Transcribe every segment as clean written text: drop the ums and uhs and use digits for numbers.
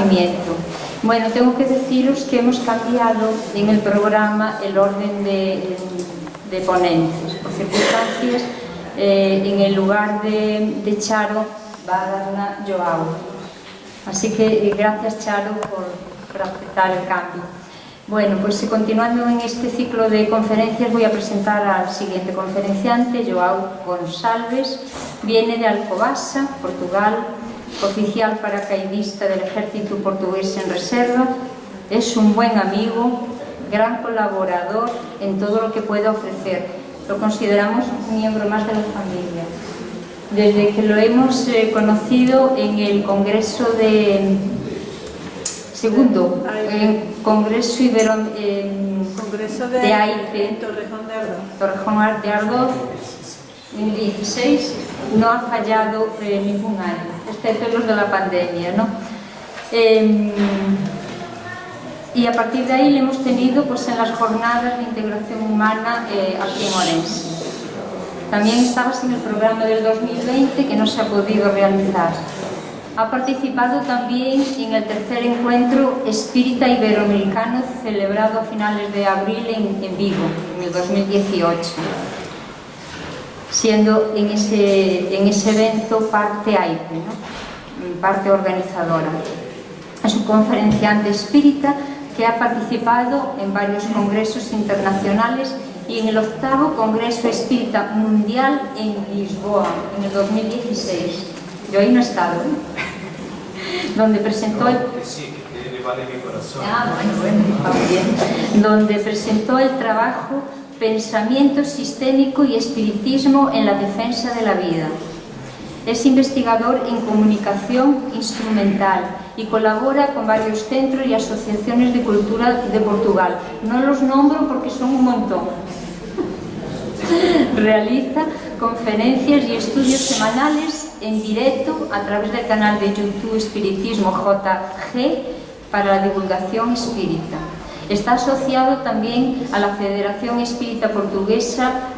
movimiento. Bueno, tengo que deciros que hemos cambiado en el programa el orden de ponentes. Por circunstancias, en el lugar de Charo va a darla Joao. Así que gracias, Charo, por aceptar el cambio. Bueno, pues continuando en este ciclo de conferencias, voy a presentar al siguiente conferenciante, Joao Gonçalves. Viene de Alcobaça, Portugal, oficial paracaidista del ejército portugués en reserva. Es un buen amigo, gran colaborador en todo lo que pueda ofrecer. Lo consideramos un miembro más de la familia. Desde que lo hemos conocido en el Congreso de... Congreso de AIPE, Torrejón de Ardoz, en 2016, no ha fallado ningún año, excepto los de la pandemia, ¿no? Y a partir de ahí le hemos tenido pues, en las jornadas de integración humana aquí en Orense. También estabas en el programa del 2020 que no se ha podido realizar. Ha participado también en el tercer encuentro espírita iberoamericano celebrado a finales de abril en Vigo, en el 2018, siendo en ese evento parte AIPE, ¿no? Parte organizadora. Es un conferenciante espírita que ha participado en varios congresos internacionales y en el 8º Congreso Espírita Mundial en Lisboa, en el 2016. Yo ahí no he estado, donde presentó el... Sí, que le vale mi corazón. Bueno, está bien. Donde presentó el trabajo Pensamiento Sistémico y Espiritismo en la Defensa de la Vida. Es investigador en comunicación instrumental y colabora con varios centros y asociaciones de cultura de Portugal. No los nombro porque son un montón. Realiza conferencias y estudios semanales en directo a través del canal de YouTube Espiritismo JG para la divulgación espírita. Está asociado también a la Federación Espírita Portuguesa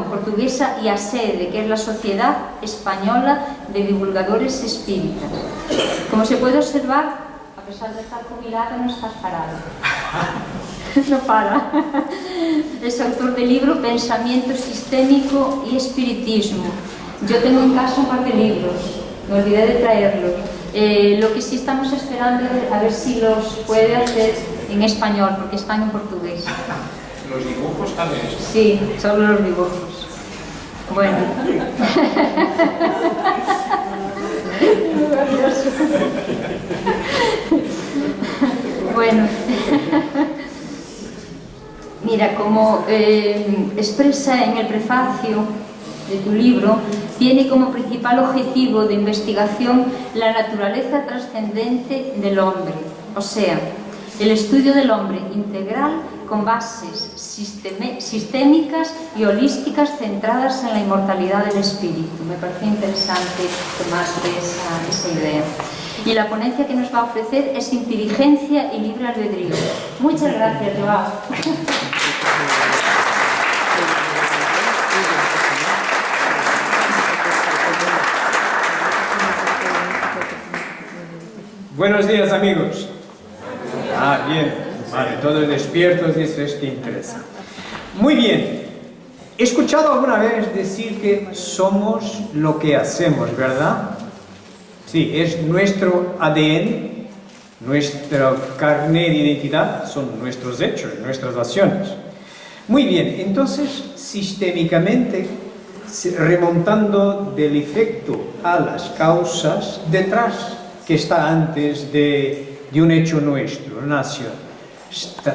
Portuguesa y a SEDE, que es la Sociedad Española de Divulgadores Espíritas. Como se puede observar, a pesar de estar jubilado, no estás parado. No para. Es autor del libro Pensamiento Sistémico y Espiritismo. Yo tengo en casa un par de libros, me olvidé de traerlos. Lo que sí estamos esperando es a ver si los puede hacer en español, porque están en portugués. ¿Los dibujos también? Sí, solo los dibujos. Bueno. Bueno. Mira, como expresa en el prefacio de tu libro, tiene como principal objetivo de investigación la naturaleza trascendente del hombre, o sea, el estudio del hombre integral con bases sistémicas y holísticas centradas en la inmortalidad del espíritu. Me parece interesante tomar esa idea. Y la ponencia que nos va a ofrecer es Inteligencia y Libre Albedrío. Muchas gracias, Joao. Buenos días, amigos. Bien. Vale, todos despiertos, y eso es que interesa. Muy bien. He escuchado alguna vez decir que somos lo que hacemos, ¿verdad? Sí, es nuestro ADN, nuestra carne de identidad, son nuestros hechos, nuestras acciones. Muy bien, entonces, sistémicamente, remontando del efecto a las causas, detrás, que está antes de un hecho nuestro, una acción,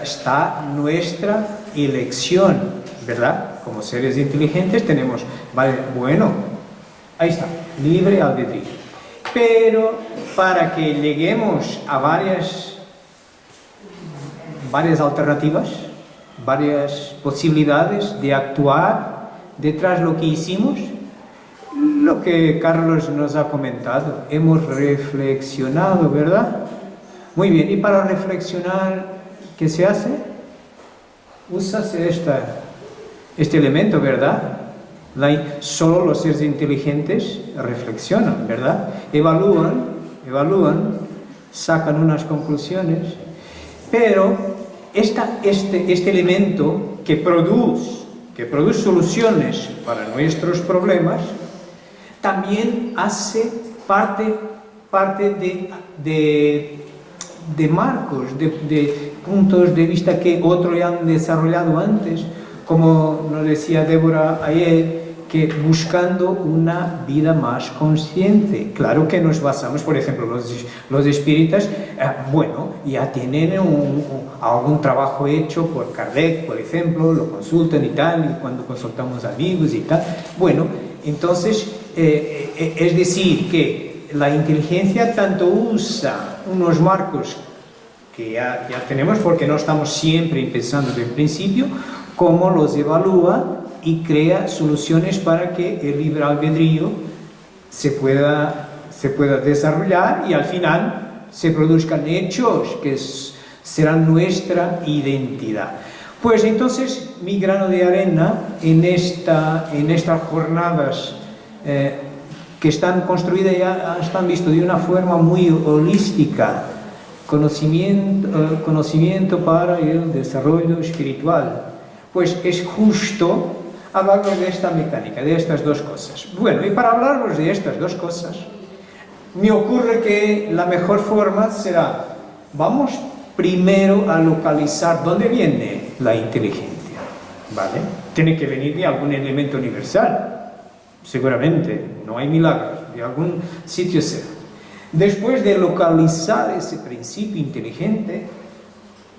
está nuestra elección, ¿verdad? Como seres inteligentes tenemos, vale, bueno, ahí está, libre albedrío. Pero para que lleguemos a varias alternativas, varias posibilidades de actuar detrás de lo que hicimos, lo que Carlos nos ha comentado, hemos reflexionado, ¿verdad? Muy bien, y para reflexionar, ¿qué se hace? Usas este elemento, ¿verdad? Solo los seres inteligentes reflexionan, ¿verdad? Evalúan evalúan, sacan unas conclusiones, pero este elemento que produce soluciones para nuestros problemas, también hace parte de marcos, de puntos de vista que otros ya han desarrollado antes, como nos decía Débora ayer, que buscando una vida más consciente. Claro que nos basamos, por ejemplo, los espíritas, bueno, ya tienen algún trabajo hecho por Kardec, por ejemplo, lo consultan y tal, y cuando consultamos amigos y tal. Bueno, entonces, es decir, que la inteligencia tanto usa unos marcos que ya tenemos, porque no estamos siempre empezando desde el principio, como los evalúa y crea soluciones para que el libre albedrío se pueda desarrollar y al final se produzcan hechos que serán nuestra identidad. Pues entonces mi grano de arena en estas jornadas que están construidas, ya están vistas de una forma muy holística, conocimiento para el desarrollo espiritual, pues es justo hablarnos de esta mecánica, de estas dos cosas. Bueno, y para hablarnos de estas dos cosas, me ocurre que la mejor forma será, vamos primero a localizar dónde viene la inteligencia, ¿vale? Tiene que venir de algún elemento universal, seguramente, no hay milagros, de algún sitio será. Después de localizar ese principio inteligente,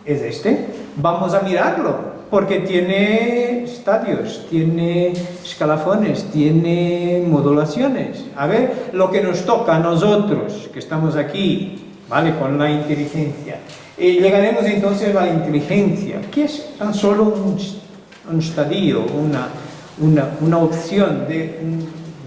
es este, vamos a mirarlo, porque tiene estadios, tiene escalafones, tiene modulaciones. A ver, lo que nos toca a nosotros, que estamos aquí, ¿vale?, con la inteligencia. Y llegaremos entonces a la inteligencia, que es tan solo un estadio, una opción de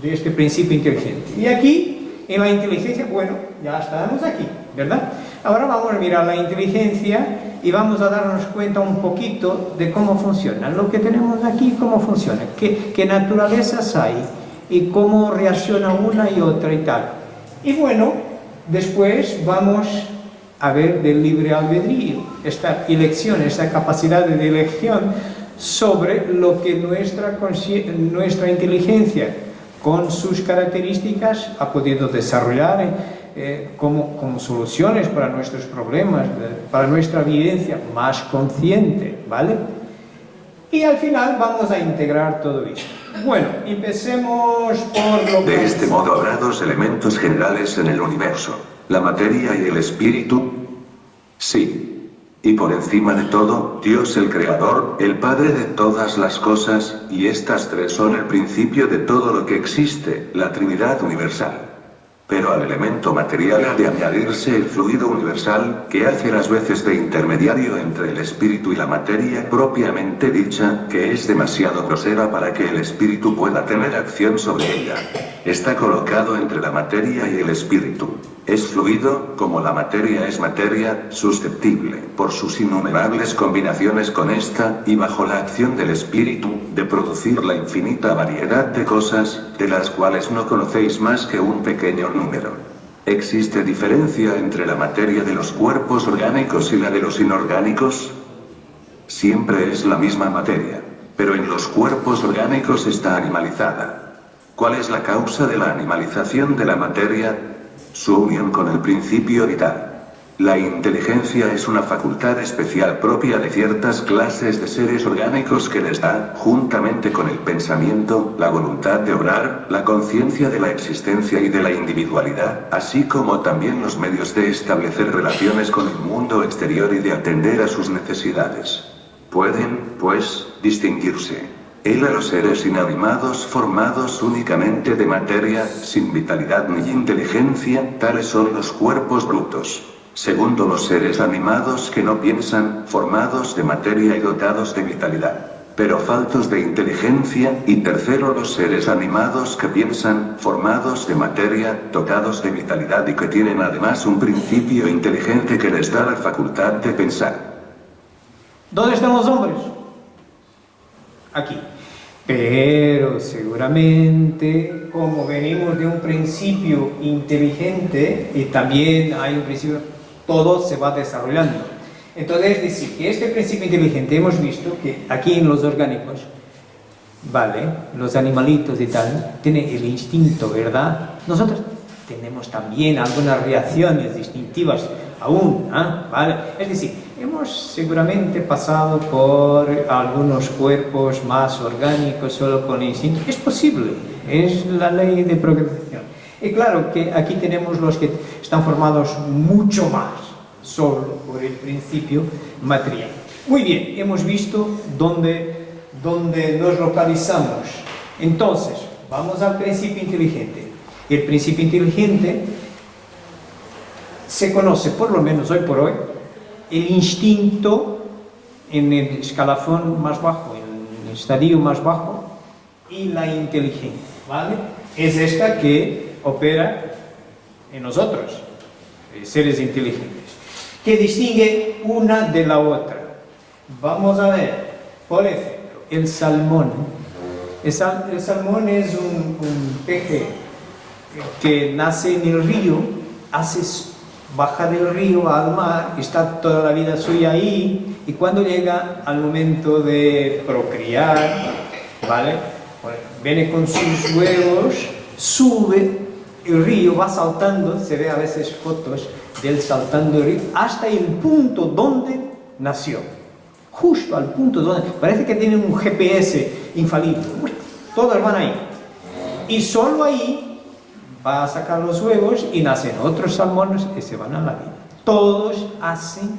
este principio inteligente. Y aquí, en la inteligencia, bueno, ya estamos aquí, ¿verdad? Ahora vamos a mirar la inteligencia y vamos a darnos cuenta un poquito de cómo funciona. Lo que tenemos aquí, cómo funciona, qué naturalezas hay y cómo reacciona una y otra y tal. Y bueno, después vamos a ver del libre albedrío, esta elección, esta capacidad de elección sobre lo que nuestra inteligencia, con sus características, ha podido desarrollar como soluciones para nuestros problemas, para nuestra vivencia más consciente, ¿vale? Y al final vamos a integrar todo esto. Bueno, empecemos por lo que... De este modo habrá dos elementos generales en el universo, la materia y el espíritu. Sí. Y por encima de todo, Dios el Creador, el Padre de todas las cosas, y estas tres son el principio de todo lo que existe, la Trinidad universal. Pero al elemento material ha de añadirse el fluido universal, que hace las veces de intermediario entre el espíritu y la materia propiamente dicha, que es demasiado grosera para que el espíritu pueda tener acción sobre ella. Está colocado entre la materia y el espíritu. Es fluido, como la materia es materia, susceptible, por sus innumerables combinaciones con esta, y bajo la acción del espíritu, de producir la infinita variedad de cosas, de las cuales no conocéis más que un pequeño número. ¿Existe diferencia entre la materia de los cuerpos orgánicos y la de los inorgánicos? Siempre es la misma materia, pero en los cuerpos orgánicos está animalizada. ¿Cuál es la causa de la animalización de la materia? Su unión con el principio vital. La inteligencia es una facultad especial propia de ciertas clases de seres orgánicos que les da, juntamente con el pensamiento, la voluntad de obrar, la conciencia de la existencia y de la individualidad, así como también los medios de establecer relaciones con el mundo exterior y de atender a sus necesidades. Pueden, pues, distinguirse él a los seres inanimados formados únicamente de materia, sin vitalidad ni inteligencia, tales son los cuerpos brutos. Segundo, los seres animados que no piensan, formados de materia y dotados de vitalidad, pero faltos de inteligencia, y tercero, los seres animados que piensan, formados de materia, dotados de vitalidad y que tienen además un principio inteligente que les da la facultad de pensar. ¿Dónde están los hombres? Aquí. Pero seguramente, como venimos de un principio inteligente y también hay un principio, todo se va desarrollando. Entonces, es decir, que este principio inteligente hemos visto que aquí en los orgánicos, vale, los animalitos y tal, tienen el instinto, ¿verdad? Nosotros tenemos también algunas reacciones distintivas aún, ¿vale? Es decir, hemos seguramente pasado por algunos cuerpos más orgánicos solo con instinto. Es posible, es la ley de progresión. Y claro que aquí tenemos los que están formados mucho más solo por el principio material. Muy bien, hemos visto dónde nos localizamos. Entonces, vamos al principio inteligente. El principio inteligente se conoce, por lo menos hoy por hoy, el instinto en el escalafón más bajo, en el estadio más bajo, y la inteligencia, ¿vale? Es esta que opera en nosotros, seres inteligentes, que distingue una de la otra. Vamos a ver, por ejemplo, el salmón. El salmón es un peje que nace en el río, baja del río al mar, está toda la vida suya ahí, y cuando llega al momento de procrear, ¿vale? Viene con sus huevos, sube el río, va saltando, se ve a veces fotos del saltando el río, hasta el punto donde nació. Justo al punto donde, parece que tienen un GPS infalible, todos van ahí. Y solo ahí va a sacar los huevos y nacen otros salmones que se van a la vida. Todos hacen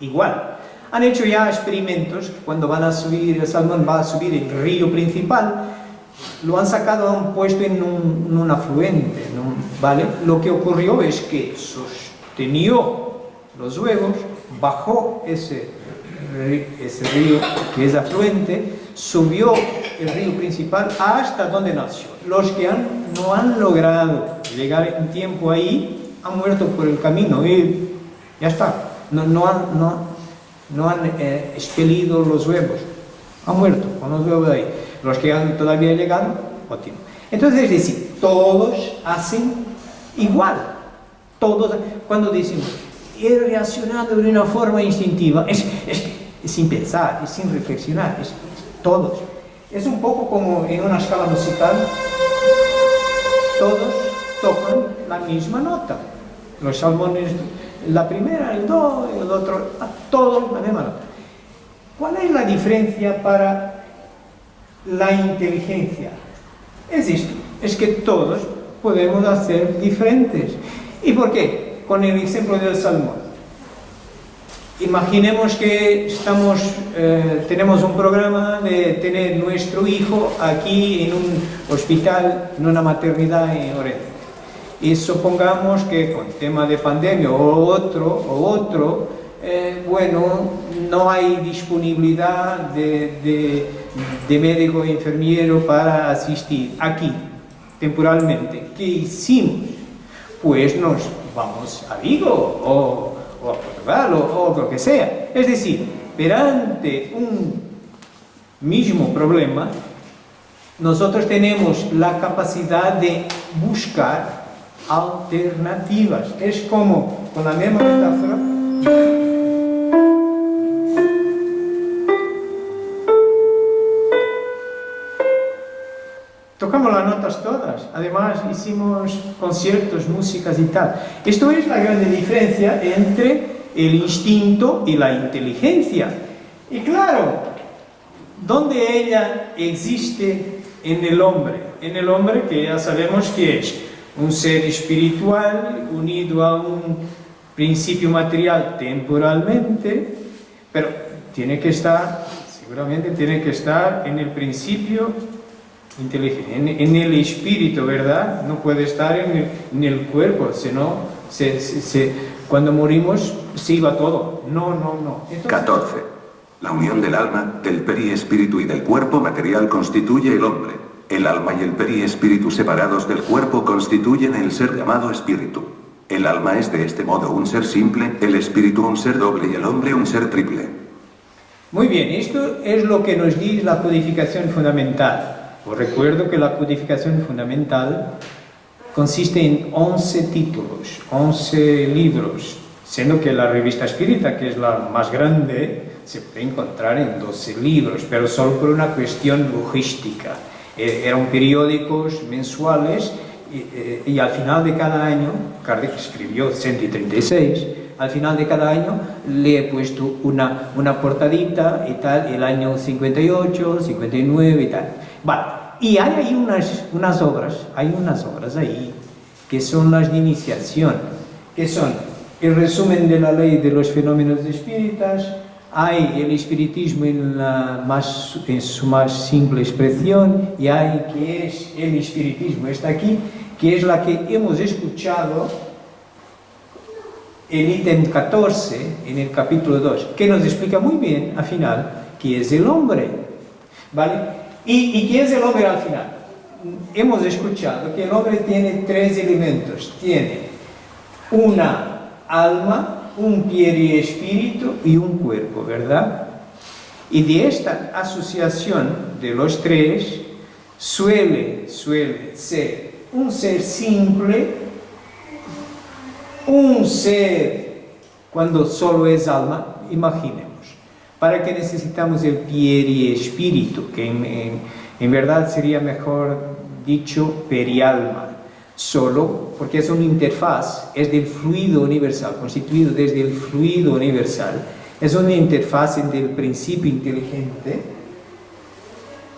igual. Han hecho ya experimentos, cuando van a subir, el salmón va a subir el río principal, lo han sacado, han puesto en un afluente, ¿vale? Lo que ocurrió es que sostenió los huevos, bajó ese río que es afluente, subió el río principal hasta donde nació. Los que no han logrado llegar en tiempo ahí han muerto por el camino y ya está, no han expelido los huevos, han muerto con los huevos de ahí. Los que han todavía llegado, óptimo. Entonces, es decir, todos hacen igual. Todos, cuando decimos he reaccionado de una forma instintiva, es sin pensar, es sin reflexionar, es todos. Es un poco como en una escala musical, todos tocan la misma nota. Los salmones, la primera, el do, el otro, todos la misma nota. ¿Cuál es la diferencia para la inteligencia? Es esto, es que todos podemos hacer diferentes. ¿Y por qué? Con el ejemplo del salmón. Imaginemos que tenemos un programa de tener nuestro hijo aquí en un hospital, en una maternidad en Orense. Y supongamos que con tema de pandemia o otro, bueno, no hay disponibilidad de médico e enfermero para asistir aquí, temporalmente. ¿Qué hicimos? Pues nos vamos a Vigo o a Portugal o lo que sea. Es decir, perante un mismo problema, nosotros tenemos la capacidad de buscar alternativas. Es como, con la misma metáfora, tocamos las notas todas, además hicimos conciertos, músicas y tal. Esto es la gran diferencia entre el instinto y la inteligencia. Y claro, ¿dónde ella existe en el hombre? En el hombre, que ya sabemos que es un ser espiritual unido a un principio material temporalmente, pero tiene que estar, seguramente tiene que estar en el principio inteligente, en el espíritu, ¿verdad? No puede estar en el cuerpo, sino cuando morimos se iba todo. No. Entonces, 14. La unión del alma, del periespíritu y del cuerpo material constituye el hombre. El alma y el periespíritu separados del cuerpo constituyen el ser llamado espíritu. El alma es de este modo un ser simple, el espíritu un ser doble y el hombre un ser triple. Muy bien, esto es lo que nos dice la codificación fundamental. Os recuerdo que la codificación fundamental consiste en 11 títulos, 11 libros, siendo que la revista espírita, que es la más grande, se puede encontrar en 12 libros, pero solo por una cuestión logística. Eran periódicos mensuales y al final de cada año, Kardec escribió 136, al final de cada año le he puesto una portadita y tal, el año 58, 59 y tal. Vale, y hay ahí unas obras ahí, que son las de iniciación, que son el resumen de la ley de los fenómenos espíritas, hay el espiritismo en su más simple expresión, y hay que es el espiritismo, está aquí, que es la que hemos escuchado, el ítem 14, en el capítulo 2, que nos explica muy bien, al final, qué es el hombre, ¿vale? ¿Y qué es el hombre al final? Hemos escuchado que el hombre tiene 3 elementos, tiene una alma, un pie y espíritu y un cuerpo, ¿verdad? Y de esta asociación de los 3 suele ser un ser simple, un ser cuando solo es alma, imaginemos. ¿Para qué necesitamos el pie y espíritu? Que en verdad sería mejor dicho perialma. Solo porque es una interfaz, es del fluido universal, constituido desde el fluido universal. Es una interfaz entre el principio inteligente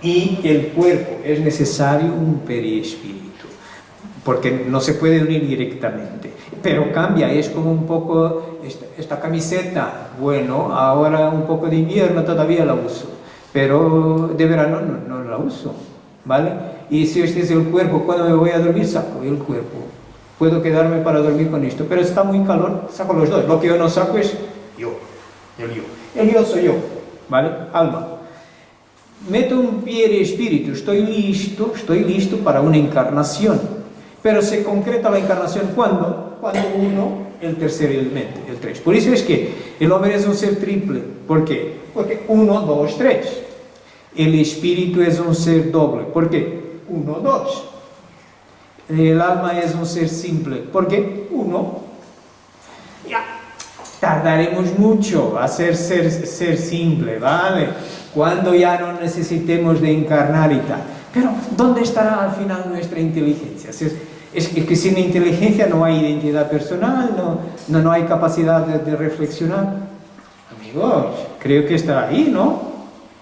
y el cuerpo. Es necesario un periespíritu, porque no se puede unir directamente. Pero cambia, es como un poco esta camiseta. Bueno, ahora un poco de invierno todavía la uso, pero de verano no la uso, ¿vale? Y si este es el cuerpo, cuando me voy a dormir saco el cuerpo. Puedo quedarme para dormir con esto, pero está muy calor, saco los dos. Lo que yo no saco es yo, el yo soy yo, ¿vale? Alma. Meto un pie de espíritu, estoy listo para una encarnación. Pero se concreta la encarnación ¿cuándo? Cuando uno, el tercer elemento, el 3. Por eso es que el hombre es un ser triple. ¿Por qué? Porque 1, 2, 3. El espíritu es un ser doble. ¿Por qué? 1, 2. El alma es un ser simple. ¿Por qué? 1. Ya. Tardaremos mucho a ser simple, ¿vale? Cuando ya no necesitemos de encarnar y tal. Pero, ¿dónde estará al final nuestra inteligencia? Es que sin inteligencia no hay identidad personal, no hay capacidad de reflexionar. Amigos, creo que está ahí, ¿no?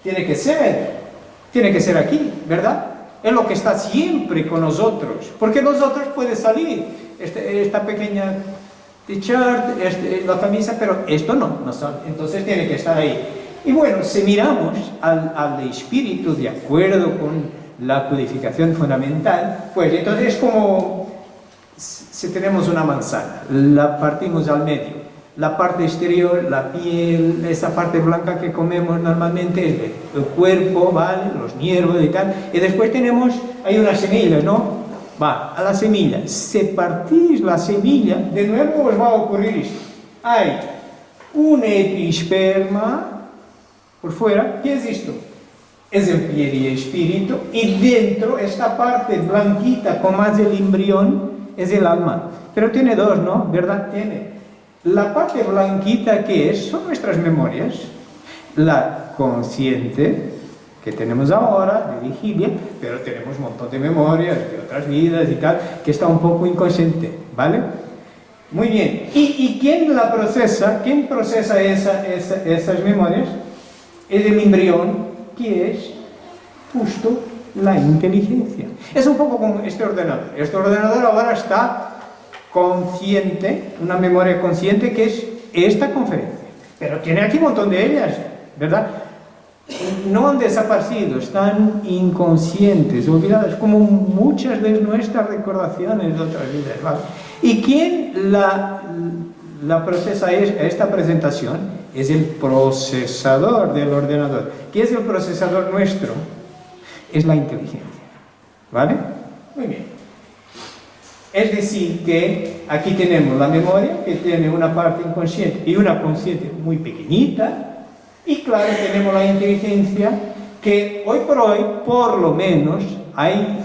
Tiene que ser aquí, ¿verdad? Es lo que está siempre con nosotros, porque nosotros puede salir esta pequeña t-shirt, la camisa, pero esto no sale, entonces tiene que estar ahí. Y bueno, si miramos al espíritu de acuerdo con la codificación fundamental, pues entonces es como si tenemos una manzana, la partimos al medio, la parte exterior, la piel, esa parte blanca que comemos normalmente es el cuerpo, ¿vale? Los nervios y tal, y después hay unas semillas, ¿no? Va, a la semilla, si partís la semilla, de nuevo os va a ocurrir esto, hay un episperma por fuera, ¿qué es esto? Es el pie y espíritu, y dentro, esta parte blanquita con más el embrión, es el alma. Pero tiene dos, ¿no? ¿Verdad? Tiene. La parte blanquita que es, son nuestras memorias. La consciente, que tenemos ahora, de vigilia, pero tenemos un montón de memorias de otras vidas y tal, que está un poco inconsciente, ¿vale? Muy bien. ¿Y quién la procesa? ¿Quién procesa esas memorias? Es el embrión, que es justo la inteligencia. Es un poco como este ordenador. Este ordenador ahora está consciente, una memoria consciente que es esta conferencia. Pero tiene aquí un montón de ellas, ¿verdad? No han desaparecido, están inconscientes, olvidadas, como muchas de nuestras recordaciones de otras vidas, ¿vale? ¿Y quién la procesa esta presentación? Es el procesador del ordenador. ¿Qué es el procesador nuestro? Es la inteligencia, ¿vale? Muy bien. Es decir que aquí tenemos la memoria, que tiene una parte inconsciente y una consciente muy pequeñita, Y claro, tenemos la inteligencia, que hoy por hoy, por lo menos, hay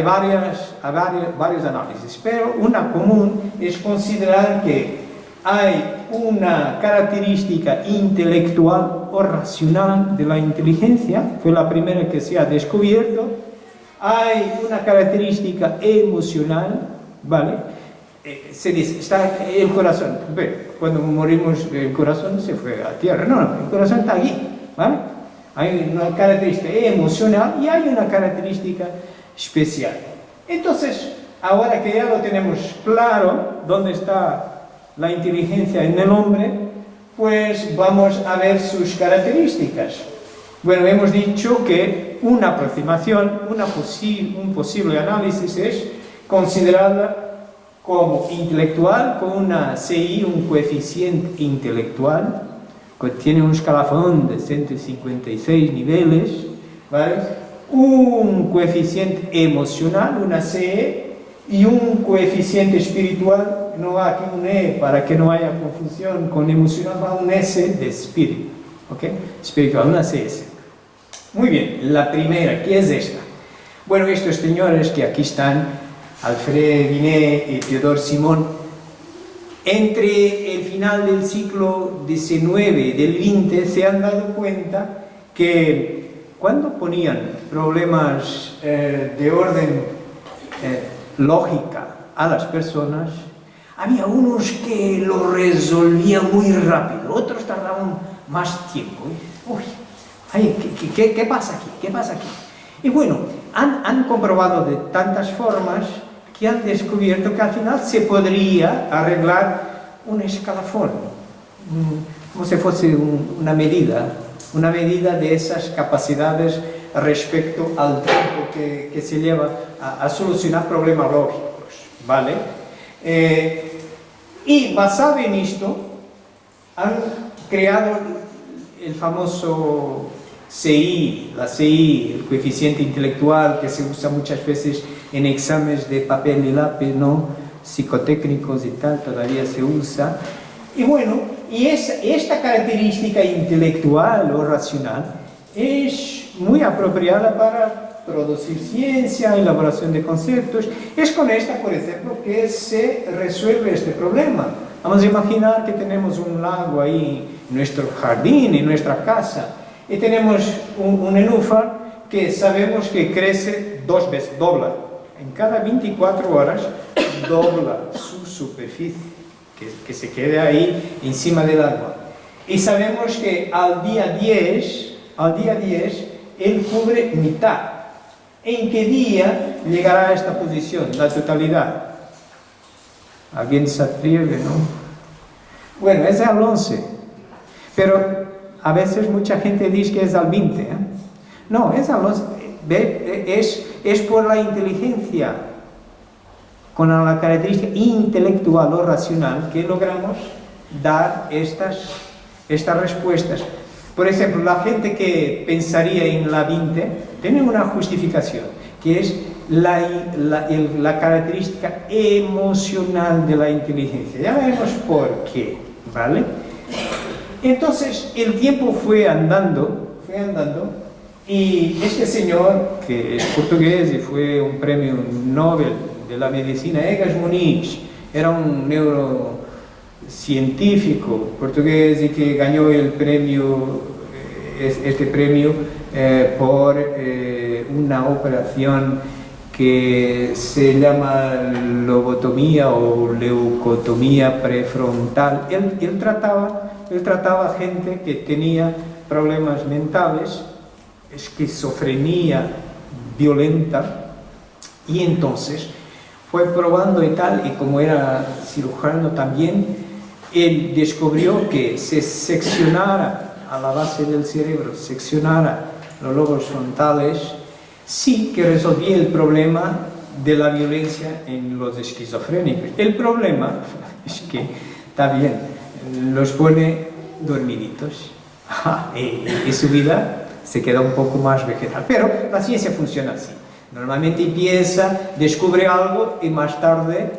varios análisis, pero una común es considerar que hay una característica intelectual o racional de la inteligencia, fue la primera que se ha descubierto. Hay una característica emocional, ¿vale? Se dice, está el corazón. Cuando morimos, el corazón se fue a tierra. No, el corazón está aquí, ¿vale? Hay una característica emocional y hay una característica especial. Entonces, ahora que ya lo tenemos claro, dónde está la inteligencia en el hombre, pues vamos a ver sus características. Bueno, hemos dicho que una aproximación, un posible análisis es considerarla como intelectual, con una CI, un coeficiente intelectual, que tiene un escalafón de 156 niveles, ¿vale? Un coeficiente emocional, una CE, y un coeficiente espiritual, no va aquí un E para que no haya confusión con emocional, va un S de espíritu, ¿ok? Espiritual, una CS. Muy bien, la primera, ¿qué es esta? Bueno, estos señores que aquí están, Alfred Binet y Theodore Simon, entre el final del siglo XIX y del XX se han dado cuenta que cuando ponían problemas de orden lógica a las personas, había unos que lo resolvían muy rápido, otros tardaban más tiempo. Uy, ¿qué pasa aquí? ¿Qué pasa aquí? Y bueno, han comprobado de tantas formas que han descubierto que al final se podría arreglar un escalafón, como si fuese una medida de esas capacidades respecto al tiempo que se lleva a solucionar problemas lógicos, ¿vale? Y basado en esto, han creado el famoso CI, la CI, el coeficiente intelectual, que se usa muchas veces en exámenes de papel y lápiz, ¿no? Psicotécnicos y tal, todavía se usa. Y bueno, esta característica intelectual o racional es muy apropiada para producir ciencia, elaboración de conceptos. Es con esta, por ejemplo, que se resuelve este problema. Vamos a imaginar que tenemos un lago ahí en nuestro jardín, en nuestra casa, y tenemos un nenúfar que sabemos que crece 2 veces, dobla. En cada 24 horas dobla su superficie, que se quede ahí encima del agua. Y sabemos que al día 10, él cubre mitad. ¿En qué día llegará a esta posición, la totalidad? ¿Alguien se atreve, no? Bueno, es al 11, pero a veces mucha gente dice que es al 20, ¿eh? No, es al 11, es por la inteligencia, con la característica intelectual o racional que logramos dar estas respuestas. Por ejemplo, la gente que pensaría en la 20 tiene una justificación, que es la característica emocional de la inteligencia. Ya veremos por qué, ¿vale? Entonces, el tiempo fue andando, y este señor, que es portugués y fue un premio Nobel de la medicina, Egas Muniz, era un neurocientífico portugués y que ganó el premio, este premio por una operación que se llama lobotomía o leucotomía prefrontal. Él trataba gente que tenía problemas mentales, esquizofrenia violenta, y entonces fue probando y tal, y como era cirujano también, él descubrió que se seccionara a la base del cerebro, seccionara los lobos frontales, sí que resolvía el problema de la violencia en los esquizofrénicos. El problema es que, está bien, los pone dormiditos y su vida se queda un poco más vegetal. Pero la ciencia funciona así. Normalmente empieza, descubre algo y más tarde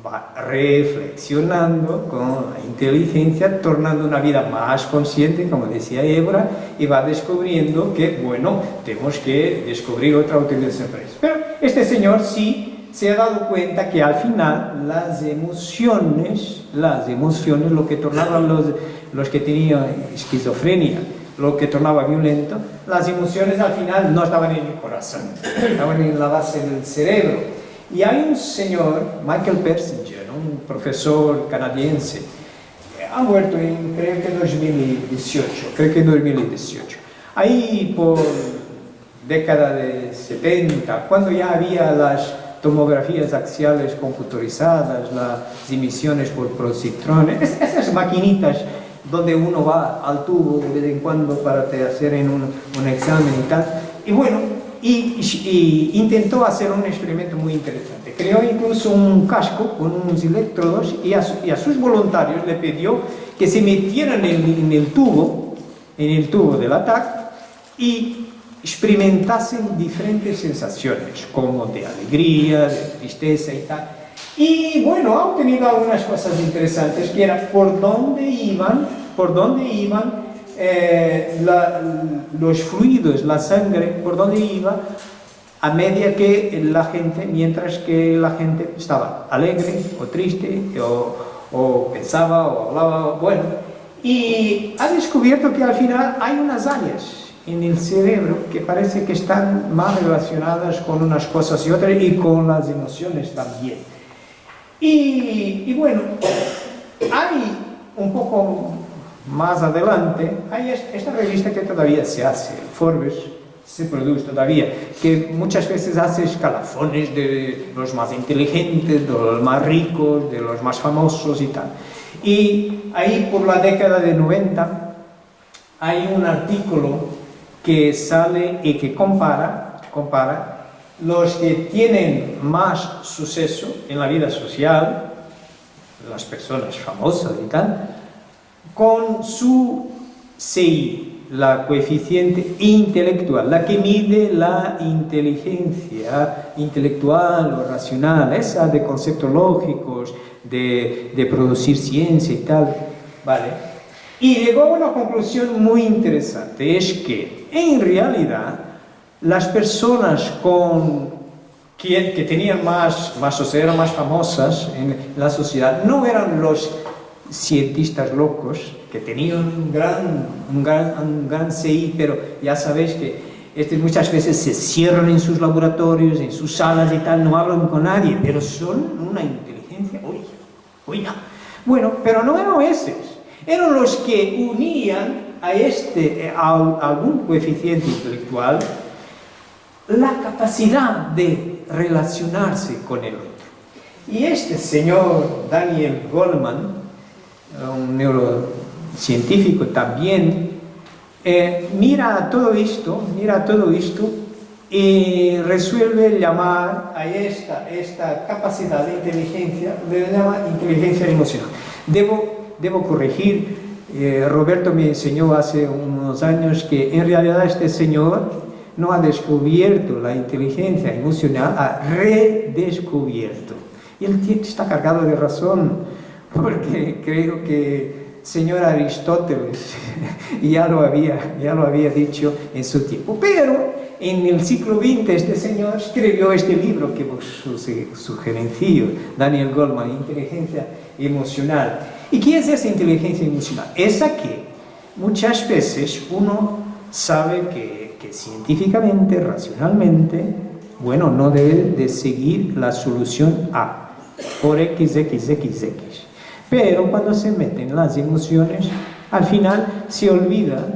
va reflexionando con la inteligencia, tornando una vida más consciente, como decía Évora, y va descubriendo que, bueno, tenemos que descubrir otra utilización para eso. Pero este señor sí se ha dado cuenta que al final las emociones, lo que tornaban los que tenían esquizofrenia, lo que tornaba violento, las emociones al final no estaban en el corazón, estaban en la base del cerebro. Y hay un señor, Michael Persinger, un profesor canadiense, ha muerto en, creo que 2018, ahí por década de 70, cuando ya había las tomografías axiales computarizadas, las emisiones por positrones, esas maquinitas donde uno va al tubo de vez en cuando para hacer un examen y tal. Y bueno, y intentó hacer un experimento muy interesante. Creó incluso un casco con unos electrodos y a sus voluntarios le pidió que se metieran en el tubo del ataque y experimentasen diferentes sensaciones, como de alegría, de tristeza y tal. Y bueno, ha obtenido algunas cosas interesantes, que era por dónde iban los fluidos, la sangre, por dónde iba a medida que mientras que la gente estaba alegre o triste o pensaba o hablaba, bueno. Y ha descubierto que al final hay unas áreas en el cerebro que parece que están más relacionadas con unas cosas y otras y con las emociones también. Y bueno, hay un poco más adelante, hay esta revista que todavía se hace, Forbes, se produce todavía, que muchas veces hace escalafones de los más inteligentes, de los más ricos, de los más famosos y tal. Y ahí por la década de 90 hay un artículo que sale y que compara los que tienen más suceso en la vida social, las personas famosas y tal, con su CI, la coeficiente intelectual, la que mide la inteligencia intelectual o racional, esa de conceptos lógicos, de producir ciencia y tal, ¿vale? Y llegó a una conclusión muy interesante, es que en realidad las personas que tenían más o sea, eran más famosas en la sociedad, no eran los cientistas locos que tenían un gran CI, pero ya sabéis que muchas veces se cierran en sus laboratorios, en sus salas y tal, no hablan con nadie, pero son una inteligencia, oiga. Bueno, pero no eran esos, eran los que unían a algún coeficiente intelectual la capacidad de relacionarse con el otro. Y este señor Daniel Goleman, un neurocientífico también, mira todo esto y resuelve llamar a esta capacidad de inteligencia, le llama inteligencia emocional. Debo corregir, Roberto me enseñó hace unos años que en realidad este señor no ha descubierto la inteligencia emocional, ha redescubierto. Y él está cargado de razón, porque creo que señor Aristóteles ya lo había dicho en su tiempo. Pero en el siglo XX este señor escribió este libro que vos sugerencio, Daniel Goleman, Inteligencia Emocional. ¿Y qué es esa inteligencia emocional? Esa que muchas veces uno sabe que científicamente, racionalmente, bueno, no debe de seguir la solución A por XXXX. Pero cuando se meten las emociones, al final se olvida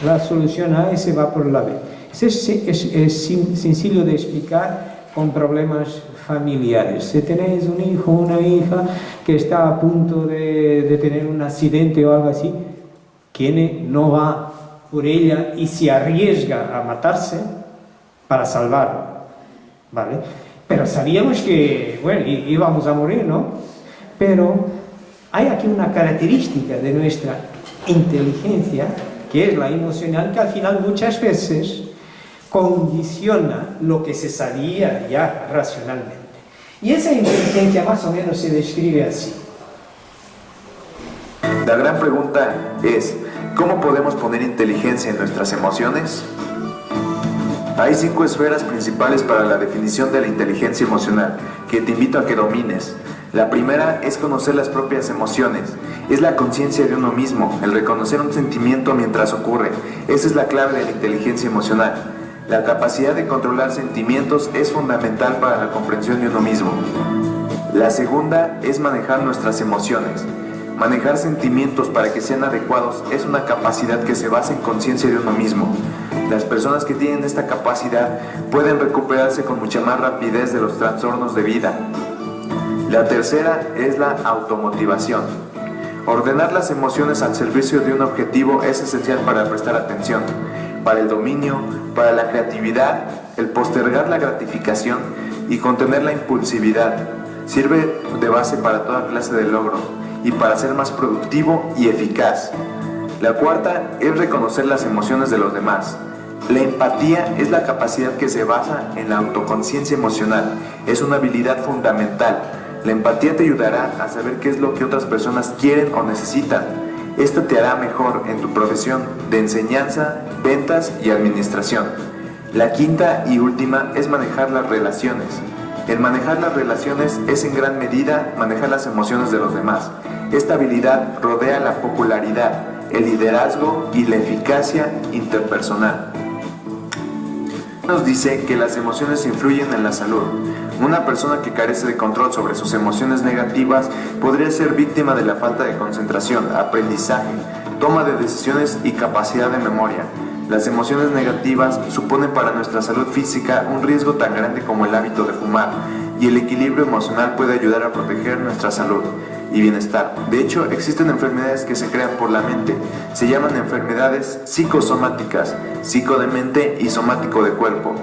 la solución A y se va por la B. Es sencillo de explicar con problemas familiares. Si tenéis un hijo o una hija que está a punto de tener un accidente o algo así, ¿quién no va por ella y se arriesga a matarse para salvarlo? ¿Vale? Pero sabíamos que, bueno, íbamos a morir, ¿no? Pero hay aquí una característica de nuestra inteligencia, que es la emocional, que al final muchas veces condiciona lo que se sabía ya racionalmente. Y esa inteligencia más o menos se describe así. La gran pregunta es, ¿cómo podemos poner inteligencia en nuestras emociones? Hay 5 esferas principales para la definición de la inteligencia emocional, que te invito a que domines. La primera es conocer las propias emociones. Es la conciencia de uno mismo, el reconocer un sentimiento mientras ocurre. Esa es la clave de la inteligencia emocional. La capacidad de controlar sentimientos es fundamental para la comprensión de uno mismo. La segunda es manejar nuestras emociones. Manejar sentimientos para que sean adecuados es una capacidad que se basa en conciencia de uno mismo. Las personas que tienen esta capacidad pueden recuperarse con mucha más rapidez de los trastornos de vida. La tercera es la automotivación. Ordenar las emociones al servicio de un objetivo es esencial para prestar atención, para el dominio, para la creatividad, el postergar la gratificación y contener la impulsividad. Sirve de base para toda clase de logro y para ser más productivo y eficaz. La cuarta es reconocer las emociones de los demás. La empatía es la capacidad que se basa en la autoconciencia emocional. Es una habilidad fundamental. La empatía te ayudará a saber qué es lo que otras personas quieren o necesitan. Esto te hará mejor en tu profesión de enseñanza, ventas y administración. La quinta y última es manejar las relaciones. El manejar las relaciones es en gran medida manejar las emociones de los demás. Esta habilidad rodea la popularidad, el liderazgo y la eficacia interpersonal. Nos dice que las emociones influyen en la salud. Una persona que carece de control sobre sus emociones negativas podría ser víctima de la falta de concentración, aprendizaje, toma de decisiones y capacidad de memoria. Las emociones negativas suponen para nuestra salud física un riesgo tan grande como el hábito de fumar, y el equilibrio emocional puede ayudar a proteger nuestra salud y bienestar. De hecho, existen enfermedades que se crean por la mente. Se llaman enfermedades psicosomáticas, psico de mente y somático de cuerpo.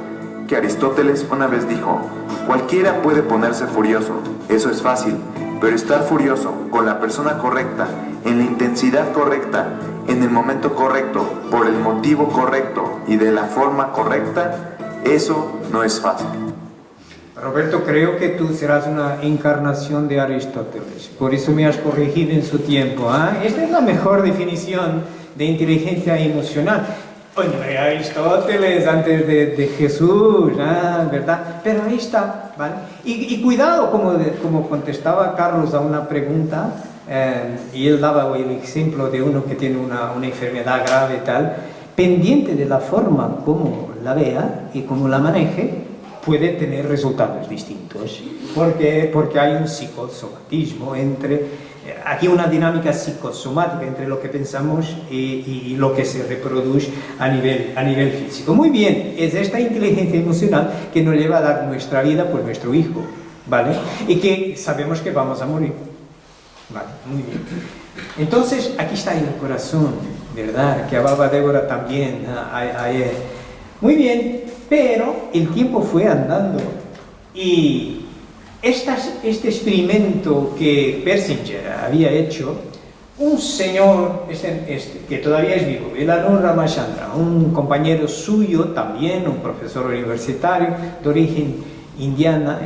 Que Aristóteles una vez dijo: cualquiera puede ponerse furioso, eso es fácil, pero estar furioso con la persona correcta, en la intensidad correcta, en el momento correcto, por el motivo correcto y de la forma correcta, eso no es fácil. Roberto, creo que tú serás una encarnación de Aristóteles, por eso me has corregido en su tiempo. Esta es la mejor definición de inteligencia emocional. Bueno, Aristóteles antes de Jesús, ¿verdad? Pero ahí está, ¿vale? Y cuidado, como contestaba Carlos a una pregunta, y él daba el ejemplo de uno que tiene una enfermedad grave y tal, pendiente de la forma como la vea y como la maneje, puede tener resultados distintos, porque hay un psicosomatismo aquí una dinámica psicosomática entre lo que pensamos y lo que se reproduce a nivel físico. Muy bien, es esta inteligencia emocional que nos lleva a dar nuestra vida por nuestro hijo, ¿vale? Y que sabemos que vamos a morir, ¿vale? Muy bien. Entonces, aquí está el corazón, ¿verdad? Que hablaba Débora también ayer. Muy bien, pero el tiempo fue andando y este experimento que Persinger había hecho, un señor que todavía es vivo, Elanur Ramachandra, un compañero suyo también, un profesor universitario de origen indiana,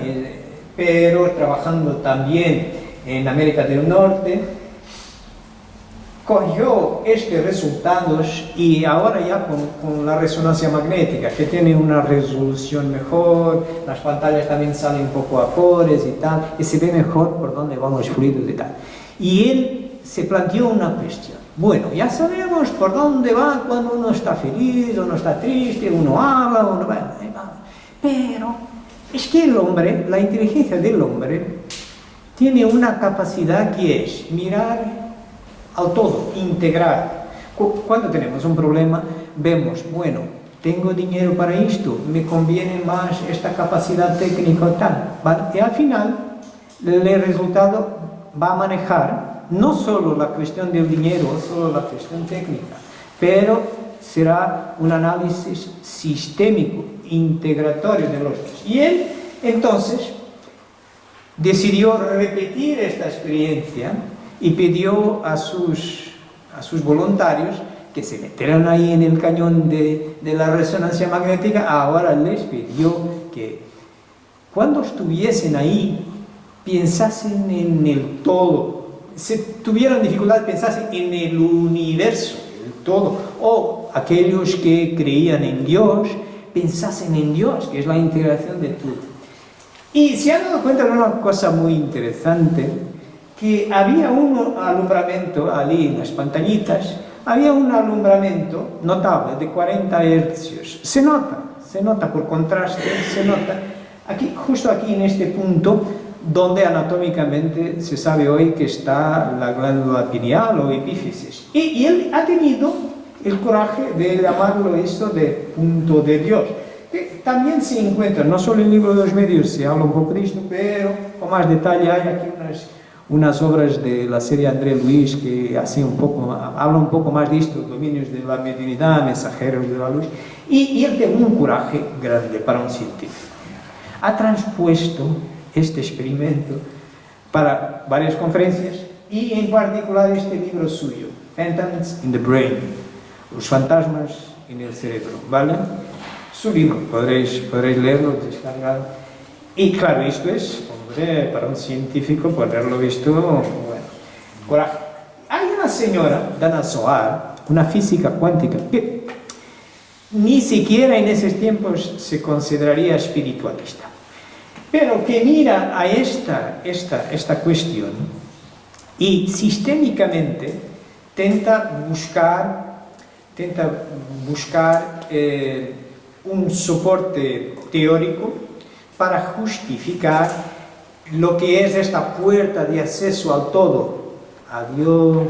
pero trabajando también en América del Norte, cogió estos resultados y ahora ya con la resonancia magnética, que tiene una resolución mejor, las pantallas también salen un poco a colores y tal, y se ve mejor por dónde van los fluidos y tal. Y él se planteó una cuestión. Bueno, ya sabemos por dónde va cuando uno está feliz, uno está triste, uno habla, uno va. Pero es que el hombre, la inteligencia del hombre, tiene una capacidad que es mirar al todo, integrar. Cuando tenemos un problema, vemos, bueno, tengo dinero para esto, me conviene más esta capacidad técnica o tal, ¿vale? Y al final, el resultado va a manejar no solo la cuestión del dinero, o solo la cuestión técnica, pero será un análisis sistémico, integratorio de los dos. Y él, entonces, decidió repetir esta experiencia y pidió a sus voluntarios que se metieran ahí en el cañón de la resonancia magnética. Ahora les pidió que cuando estuviesen ahí, pensasen en el todo, si tuvieran dificultad, pensasen en el universo, el todo, o aquellos que creían en Dios, pensasen en Dios, que es la integración de todo. Y se han dado cuenta de una cosa muy interesante, que había un alumbramiento allí en las pantallitas, había un alumbramiento notable de 40 hercios. Se nota por contraste, se nota aquí, justo aquí en este punto, donde anatómicamente se sabe hoy que está la glándula pineal o epífisis. Y él ha tenido el coraje de llamarlo esto de punto de Dios, que también se encuentra, no solo en el libro de los medios se habla un poco de esto, pero con más detalle hay aquí unas obras de la serie André Luis que habla un poco más de esto, dominios de la mediunidad, mensajeros de la luz, y él tiene un coraje grande para un científico. Ha transpuesto este experimento para varias conferencias y en particular este libro suyo, Phantoms in the Brain, los fantasmas en el cerebro, ¿vale? Su libro, podréis leerlo, descargarlo. Y claro, esto es, hombre, para un científico poderlo visto, bueno, coraje. Hay una señora, Dana Zohar, una física cuántica, que ni siquiera en esos tiempos se consideraría espiritualista, pero que mira a esta cuestión y sistémicamente tenta buscar un soporte teórico para justificar lo que es esta puerta de acceso al todo, a Dios,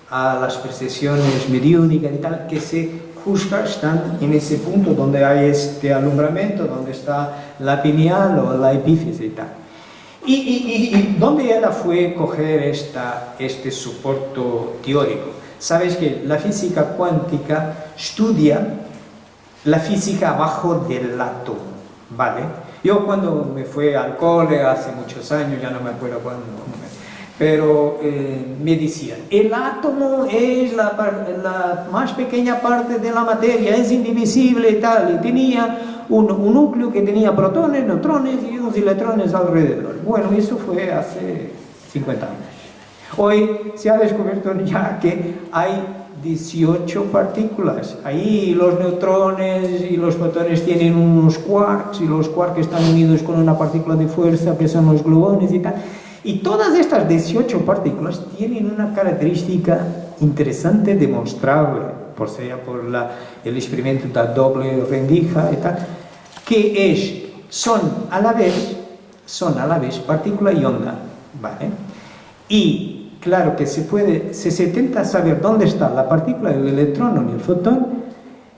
a las percepciones mediúnicas y tal, que se juzga están en ese punto donde hay este alumbramiento, donde está la pineal o la epífisis y tal. Y ¿dónde ella fue coger este soporte teórico? Sabes que la física cuántica estudia la física abajo del átomo, ¿vale? Yo cuando me fui al cole hace muchos años, ya no me acuerdo cuándo, pero me decían, el átomo es la más pequeña parte de la materia, es indivisible y tal, y tenía un núcleo que tenía protones, neutrones y unos electrones alrededor. Bueno, eso fue hace 50 años. Hoy se ha descubierto ya que hay 18 partículas. Ahí los neutrones y los protones tienen unos quarks, y los quarks están unidos con una partícula de fuerza que son los gluones y tal. Y todas estas 18 partículas tienen una característica interesante demostrable, por el experimento de la doble rendija y tal, que son a la vez partícula y onda, ¿vale? Y claro que si se intenta saber dónde está la partícula, el electrón y el fotón,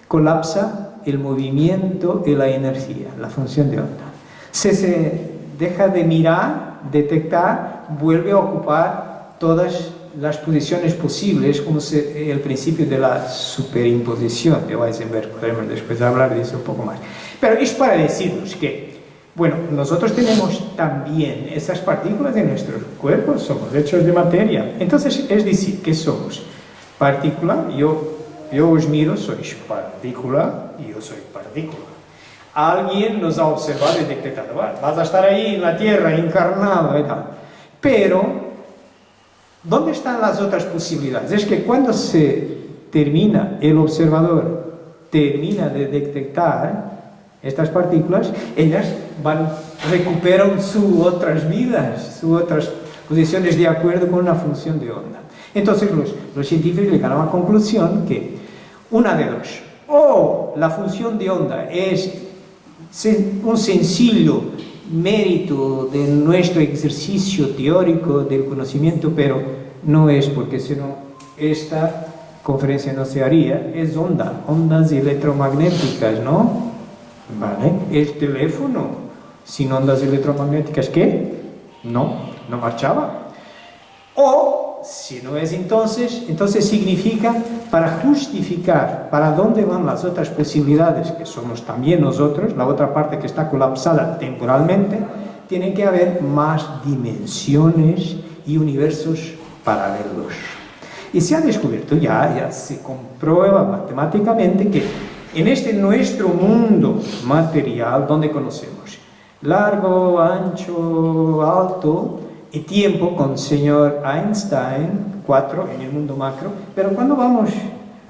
colapsa el movimiento y la energía, la función de onda. Si se deja de mirar, detectar, vuelve a ocupar todas las posiciones posibles, como el principio de la superimposición de Heisenberg. Podremos después hablar de eso un poco más. Pero es para decirnos que, bueno, nosotros tenemos también esas partículas de nuestros cuerpos, somos hechos de materia. Entonces, es decir, que somos partícula, yo os miro, sois partícula y yo soy partícula. Alguien nos ha observado y detectado, bueno, vas a estar ahí en la Tierra, encarnado y tal. Pero, ¿dónde están las otras posibilidades? Es que cuando el observador termina de detectar estas partículas, ellas recuperan sus otras vidas, sus otras posiciones de acuerdo con una función de onda. Entonces los científicos llegan a la conclusión que una de dos, o la función de onda es un sencillo mérito de nuestro ejercicio teórico del conocimiento, pero no es, porque si no esta conferencia no se haría, es ondas electromagnéticas, ¿no? ¿Vale? El teléfono sin ondas electromagnéticas, ¿qué? No marchaba. O, si no es entonces significa, para justificar para dónde van las otras posibilidades, que somos también nosotros, la otra parte que está colapsada temporalmente, tiene que haber más dimensiones y universos paralelos. Y se ha descubierto, ya se comprueba matemáticamente que en nuestro mundo material, donde conocemos largo, ancho, alto y tiempo con señor Einstein, 4 en el mundo macro, pero cuando vamos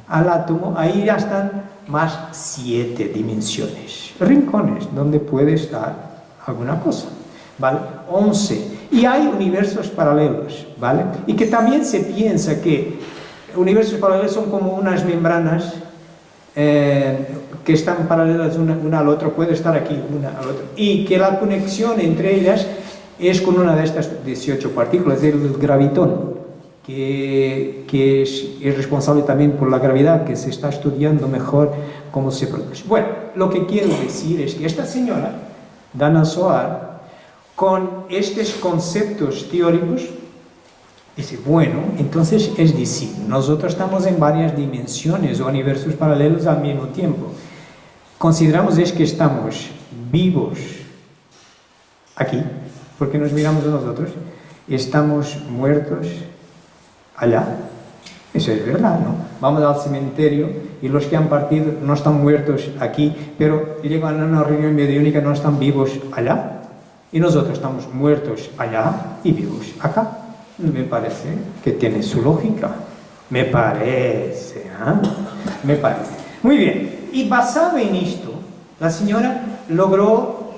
al átomo, ahí ya están más 7 dimensiones, rincones donde puede estar alguna cosa, ¿vale? 11. Y hay universos paralelos, ¿vale? Y que también se piensa que universos paralelos son como unas membranas que están paralelas una al otro, puede estar aquí una al otro, y que la conexión entre ellas es con una de estas 18 partículas, el gravitón, que es responsable también por la gravedad, que se está estudiando mejor cómo se produce. Bueno, lo que quiero decir es que esta señora, Dana Zohar, con estos conceptos teóricos, dice, bueno, entonces es decir, nosotros estamos en varias dimensiones o universos paralelos al mismo tiempo. Consideramos es que estamos vivos aquí, porque nos miramos a nosotros, y estamos muertos allá. Eso es verdad, ¿no? Vamos al cementerio y los que han partido no están muertos aquí, pero llegan a una reunión mediúnica, no están vivos allá. Y nosotros estamos muertos allá y vivos acá. Me parece que tiene su lógica. Me parece, ¿eh? Me parece. Muy bien. Y basado en esto, la señora logró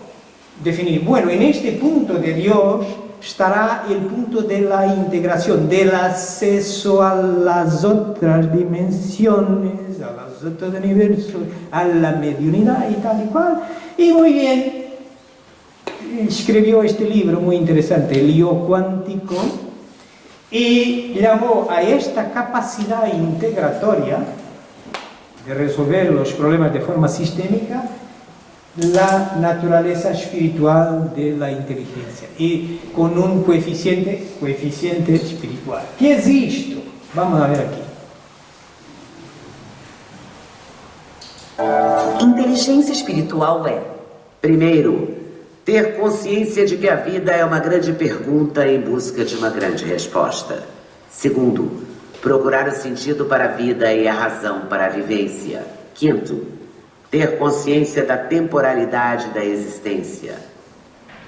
definir, bueno, en este punto de Dios estará el punto de la integración, del acceso a las otras dimensiones, a los otros universos, a la mediunidad y tal y cual. Y muy bien, escribió este libro muy interesante, El Yo Cuántico, y llamó a esta capacidad integratoria de resolver los problemas de forma sistémica la naturaleza espiritual de la inteligencia, y con un coeficiente espiritual. ¿Qué es esto? Vamos a ver aquí. Inteligência espiritual é, primeiro, ter consciência de que a vida é uma grande pergunta em busca de uma grande resposta. Segundo, procurar o sentido para a vida e a razão para a vivência. Quinto, ter consciência da temporalidade da existência.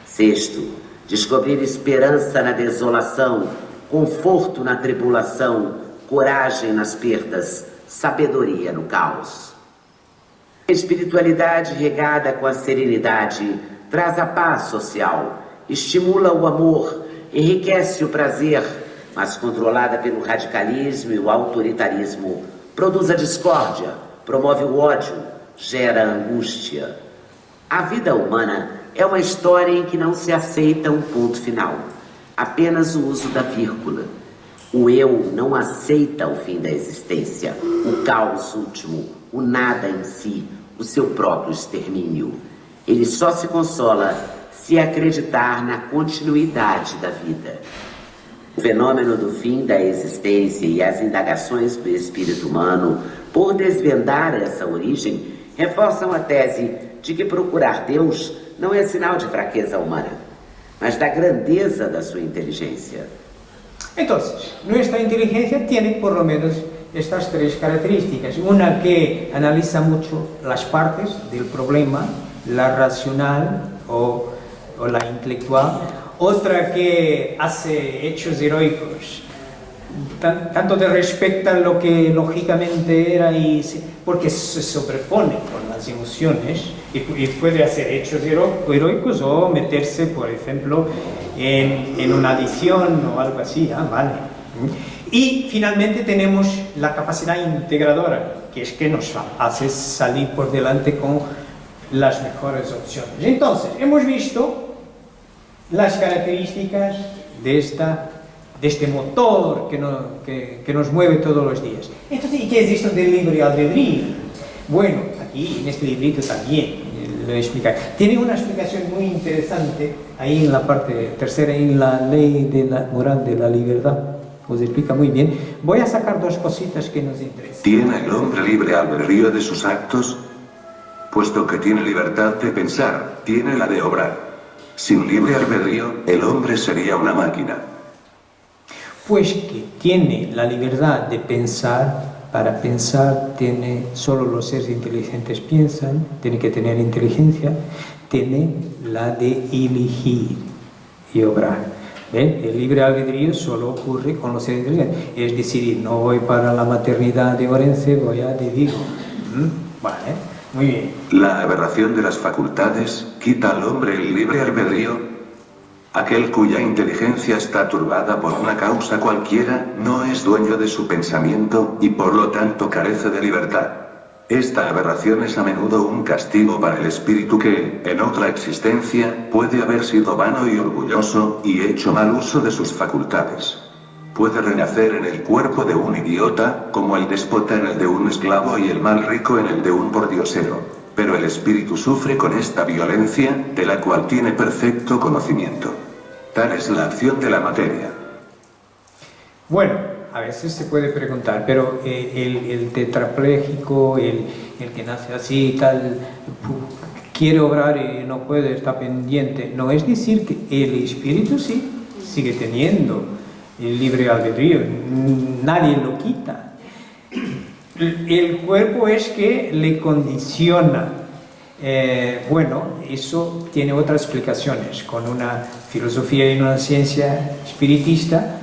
Sexto, descobrir esperança na desolação, conforto na tribulação, coragem nas perdas, sabedoria no caos. A espiritualidade regada com a serenidade traz a paz social, estimula o amor, enriquece o prazer, mas controlada pelo radicalismo e o autoritarismo, produz a discórdia, promove o ódio, gera angústia. A vida humana é uma história em que não se aceita um ponto final, apenas o uso da vírgula. O eu não aceita o fim da existência, o caos último, o nada em si, o seu próprio extermínio. Ele só se consola se acreditar na continuidade da vida. O fenômeno do fim da existência e as indagações do espírito humano por desvendar essa origem reforçam a tese de que procurar Deus não é sinal de fraqueza humana, mas da grandeza da sua inteligência. Entonces, nuestra inteligencia tiene por lo menos estas 3 características. Una que analiza mucho las partes del problema, la racional o la intelectual. Otra que hace hechos heroicos, tanto de respecto a lo que lógicamente era, porque se sobrepone con las emociones y puede hacer hechos heroicos o meterse, por ejemplo, en una adicción o algo así, ¿vale? Y finalmente tenemos la capacidad integradora, que es que nos hace salir por delante con las mejores opciones. Entonces, hemos visto las características de este motor que nos mueve todos los días. Entonces, ¿y qué es esto del libre albedrío? Bueno, aquí en este librito también lo he explicado. Tiene una explicación muy interesante ahí en la parte tercera, en la ley de la moral de la libertad. Os explica muy bien. Voy a sacar 2 cositas que nos interesan. ¿Tiene el hombre libre albedrío de sus actos? Puesto que tiene libertad de pensar, tiene la de obrar. Sin libre albedrío, el hombre sería una máquina. Pues que tiene la libertad de pensar. Para pensar, solo los seres inteligentes piensan, tiene que tener inteligencia. tiene la de elegir y obrar. ¿Ven? El libre albedrío solo ocurre con los seres inteligentes. Es decidir, no voy para la maternidad de Orense, voy a de Vigo. Vale, muy bien. La aberración de las facultades quita al hombre el libre albedrío. Aquel cuya inteligencia está turbada por una causa cualquiera, no es dueño de su pensamiento, y por lo tanto carece de libertad. Esta aberración es a menudo un castigo para el espíritu que, en otra existencia, puede haber sido vano y orgulloso, y hecho mal uso de sus facultades. Puede renacer en el cuerpo de un idiota, como el déspota en el de un esclavo y el mal rico en el de un pordiosero. Pero el espíritu sufre con esta violencia, de la cual tiene perfecto conocimiento. Tal es la acción de la materia. Bueno, a veces se puede preguntar, pero el tetrapléjico, el que nace así y tal, quiere obrar y no puede, está pendiente. No es decir que el espíritu sí sigue teniendo el libre albedrío, nadie lo quita. El cuerpo es que le condiciona. Bueno, eso tiene otras explicaciones, con una filosofía y una ciencia espiritista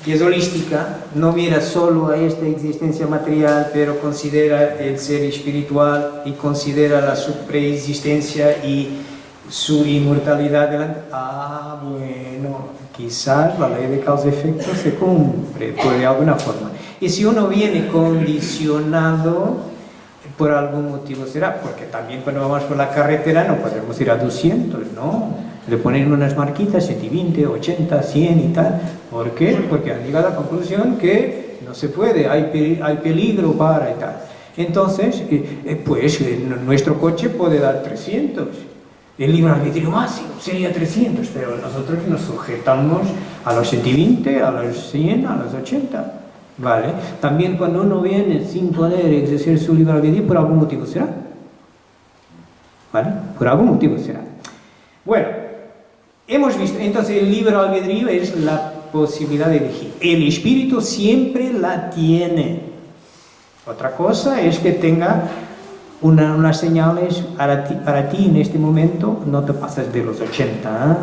que es holística, no mira solo a esta existencia material, pero considera el ser espiritual y considera la su preexistencia y su inmortalidad delante. Bueno, quizás la ley de causa y efecto se cumple de alguna forma. Y si uno viene condicionado, por algún motivo será, porque también cuando vamos por la carretera no podemos ir a 200, ¿no? Le ponen unas marquitas, 120, 80, 100 y tal. ¿Por qué? Porque han llegado a la conclusión que no se puede, hay peligro para y tal. Entonces, pues nuestro coche puede dar 300. El libre albedrío máximo sería 300, pero nosotros nos sujetamos a los 120, a los 100, a los 80. ¿Vale? También cuando uno viene sin poder ejercer su libre albedrío, por algún motivo será. ¿Vale? Por algún motivo será. Bueno, hemos visto, entonces el libre albedrío es la posibilidad de elegir. El espíritu siempre la tiene. Otra cosa es que tenga unas señales para ti en este momento, no te pases de los 80, ¿eh?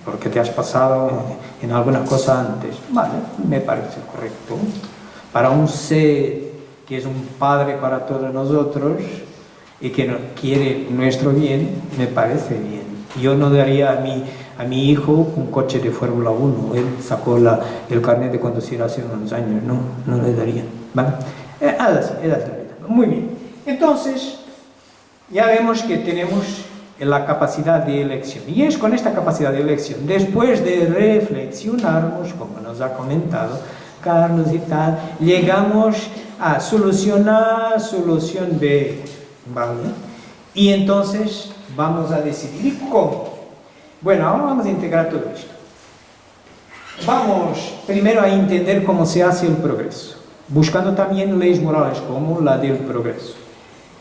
Porque te has pasado en alguna cosa antes. Vale, me parece correcto. Para un ser que es un padre para todos nosotros y que quiere nuestro bien, me parece bien. Yo no daría a mi hijo un coche de Fórmula 1. Él sacó el carnet de conducir hace unos años. No le daría. ¿Vale? Muy bien. Entonces, ya vemos que tenemos la capacidad de elección. Y es con esta capacidad de elección, después de reflexionarnos, como nos ha comentado Carlos y tal, llegamos a solución A, solución B, ¿vale? Y entonces vamos a decidir cómo. Bueno, ahora vamos a integrar todo esto. Vamos primero a entender cómo se hace el progreso, buscando también leyes morales como la del progreso.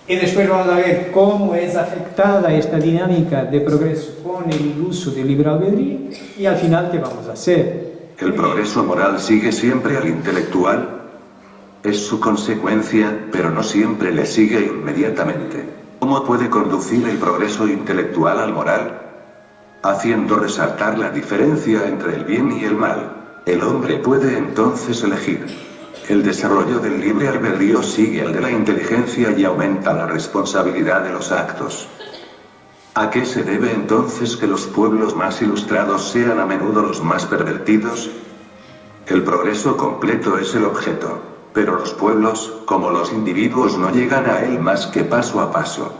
Y después vamos a ver cómo es afectada esta dinámica de progreso con el uso del libre albedrío y al final qué vamos a hacer. ¿El progreso moral sigue siempre al intelectual? Es su consecuencia, pero no siempre le sigue inmediatamente. ¿Cómo puede conducir el progreso intelectual al moral? Haciendo resaltar la diferencia entre el bien y el mal. El hombre puede entonces elegir. El desarrollo del libre albedrío sigue al de la inteligencia y aumenta la responsabilidad de los actos. ¿A qué se debe entonces que los pueblos más ilustrados sean a menudo los más pervertidos? El progreso completo es el objeto, pero los pueblos, como los individuos, no llegan a él más que paso a paso.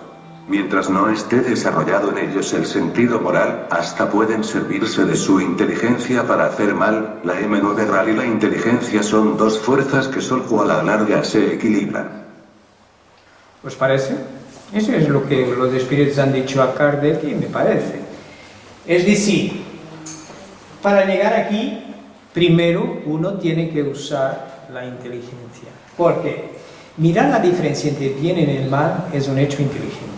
Mientras no esté desarrollado en ellos el sentido moral, hasta pueden servirse de su inteligencia para hacer mal. La M9 real y la inteligencia son dos fuerzas que solo a la larga se equilibran. ¿Os parece? Eso es lo que los espíritus han dicho a Kardec y me parece. Es decir, para llegar aquí, primero uno tiene que usar la inteligencia. Porque mirar la diferencia entre el bien y el mal es un hecho inteligente.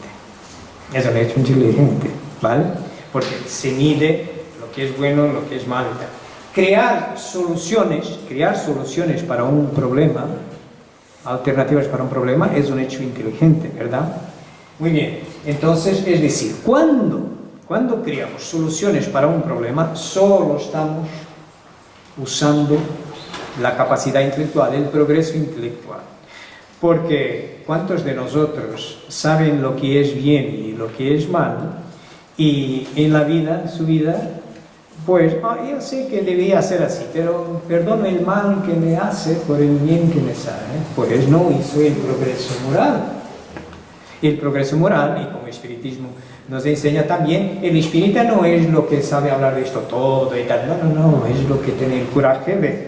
Es un hecho inteligente, ¿vale? Porque se mide lo que es bueno, lo que es malo y tal. Crear soluciones para un problema, alternativas para un problema, es un hecho inteligente, ¿verdad? Muy bien, entonces, es decir, cuando creamos soluciones para un problema, solo estamos usando la capacidad intelectual, el progreso intelectual. Porque ¿cuántos de nosotros saben lo que es bien y lo que es mal? Y en la vida, en su vida, pues, yo sé que debía ser así, pero perdono el mal que me hace por el bien que me sale. Pues no hizo el progreso moral. El progreso moral, y como el espiritismo nos enseña también, el espírita no es lo que sabe hablar de esto todo y tal, no, es lo que tiene el coraje de,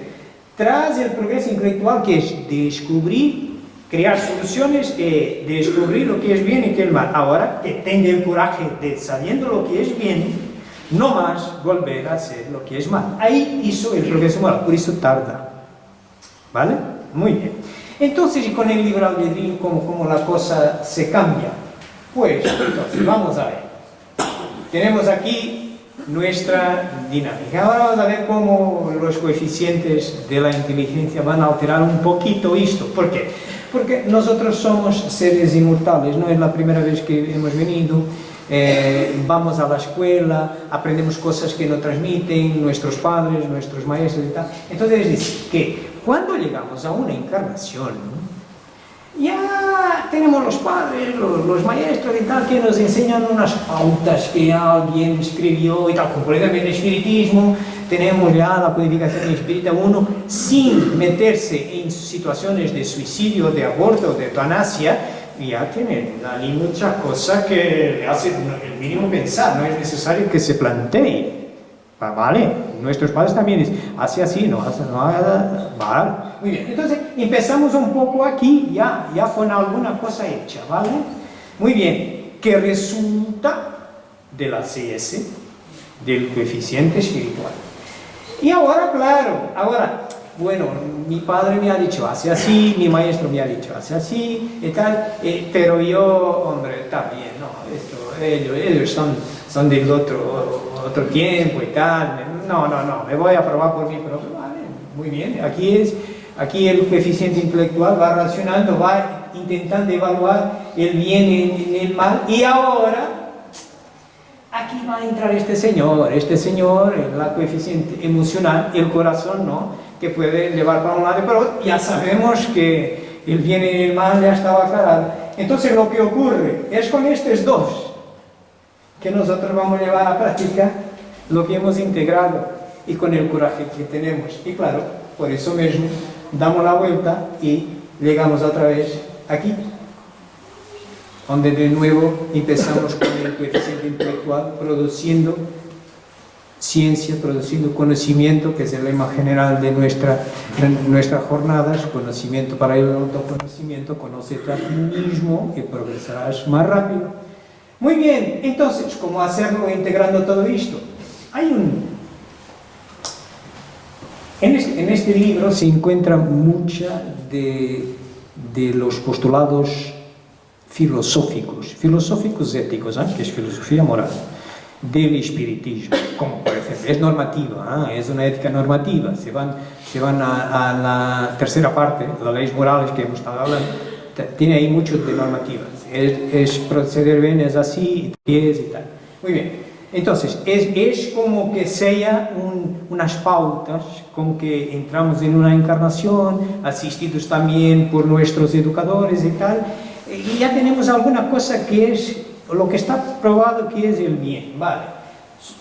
tras el progreso intelectual, que es descubrir, crear soluciones y descubrir lo que es bien y que es mal. Ahora que tenga el coraje de, sabiendo lo que es bien, no más volver a hacer lo que es mal. Ahí hizo el progreso moral, por eso tarda. ¿Vale? Muy bien. Entonces, y con el libre albedrío, ¿cómo la cosa se cambia? Pues, entonces, vamos a ver. Tenemos aquí nuestra dinámica. Ahora vamos a ver cómo los coeficientes de la inteligencia van a alterar un poquito esto. ¿Por qué? Porque nosotros somos seres inmortales, no es la primera vez que hemos venido. Vamos a la escuela, aprendemos cosas que nos transmiten nuestros padres, nuestros maestros y tal. Entonces, es decir, que cuando llegamos a una encarnación, ya tenemos los padres, los maestros y tal, que nos enseñan unas pautas que alguien escribió y tal, como por ejemplo en el espiritismo, tenemos ya la codificación espírita, uno sin meterse en situaciones de suicidio, de aborto, de eutanasia, ya tiene ahí muchas cosas que le hace el mínimo pensar, no es necesario que se plantee. Vale, nuestros padres también dicen, hace así, no haga, vale. Muy bien, entonces empezamos un poco aquí, ya con alguna cosa hecha, ¿vale? Muy bien, que resulta de la CS, del coeficiente espiritual. Y ahora, claro, bueno, mi padre me ha dicho, hace así, mi maestro me ha dicho, hace así, y tal, pero yo, hombre, está bien, no, ellos son del otro tiempo y tal, no, me voy a probar por mí propio, vale, muy bien, aquí el coeficiente intelectual va racionando, va intentando evaluar el bien y el mal, y ahora, aquí va a entrar este señor, la coeficiente emocional, el corazón, ¿no?, que puede llevar para un lado, pero ya sabemos que el bien y el mal ya estaba aclarado. Entonces lo que ocurre es con estos dos, que nosotros vamos a llevar a la práctica lo que hemos integrado y con el coraje que tenemos. Y claro, por eso mismo damos la vuelta y llegamos otra vez aquí, donde de nuevo empezamos con el coeficiente intelectual, produciendo ciencia, produciendo conocimiento, que es el lema general de nuestras jornadas, conocimiento para el autoconocimiento, conócete a ti mismo y progresarás más rápido. Muy bien, entonces, ¿cómo hacerlo integrando todo esto? En este libro se encuentra mucha de los postulados filosóficos éticos, que es filosofía moral, del espiritismo, como por ejemplo, es normativa, es una ética normativa, se van a la tercera parte, las leyes morales que hemos estado hablando, tiene ahí mucho de normativas, es proceder bien, es así, es y tal. Muy bien, entonces, es como que sea unas pautas con que entramos en una encarnación, asistidos también por nuestros educadores y tal, y ya tenemos alguna cosa que es lo que está probado que es el bien, ¿vale?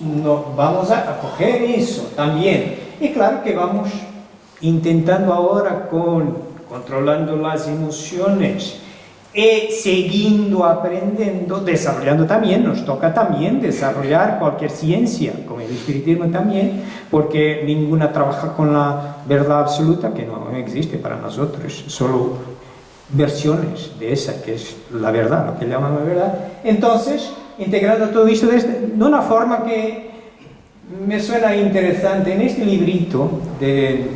No, vamos a coger eso también. Y claro que vamos intentando ahora controlando las emociones y siguiendo aprendiendo, desarrollando también, nos toca también desarrollar cualquier ciencia, como el espiritismo también, porque ninguna trabaja con la verdad absoluta, que no existe para nosotros, solo versiones de esa que es la verdad, lo que llaman la verdad. Entonces, integrando todo esto de una forma que me suena interesante, en este librito de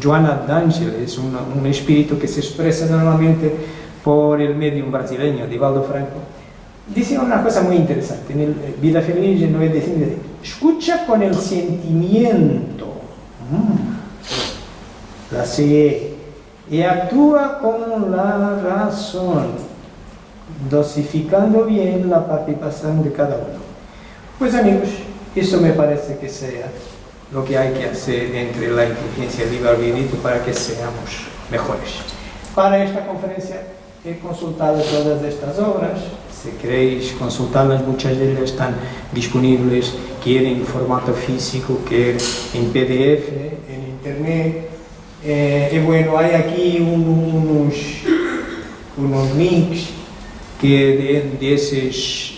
Joana D'Angelo, es un espíritu que se expresa normalmente por el medium brasileño, Divaldo Franco, dice una cosa muy interesante, en el Vida Feliz, en 95, dice, escucha con el sentimiento, la CE, y actúa con la razón. dosificando bien la participación de cada uno. Pues amigos, eso me parece que sea lo que hay que hacer entre la inteligencia y el libre albedrío para que seamos mejores. Para esta conferencia he consultado todas estas obras. Si queréis consultarlas, muchas de ellas están disponibles, quer en formato físico, quer en PDF, en internet. Y bueno, hay aquí unos links que de esos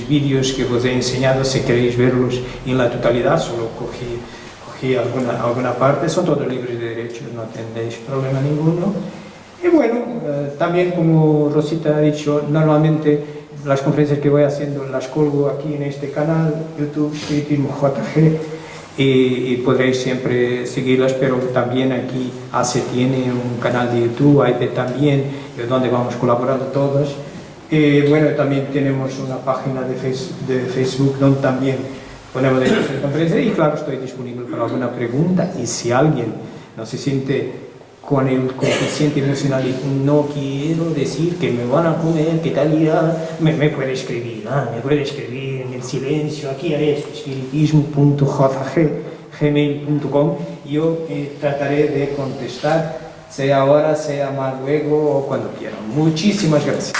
vídeos que os he enseñado, si queréis verlos en la totalidad, solo cogí alguna parte, son todos libres de derechos, no tendréis problema ninguno. Y bueno, también como Rosita ha dicho, normalmente las conferencias que voy haciendo las colgo aquí en este canal, YouTube, Espiritismo JG, y podréis siempre seguirlas, pero también aquí ACE tiene un canal de YouTube, AIP también, donde vamos colaborando todos. Bueno, también tenemos una página de Facebook donde también ponemos de conferencias y claro, estoy disponible para alguna pregunta, y si alguien no se siente con el coeficiente emocional y no quiero decir que me van a comer, que tal irá, me puede escribir, en el silencio, aquí a espiritismo.jg@gmail.com, y yo trataré de contestar, sea ahora, sea más luego o cuando quieran. Muchísimas gracias.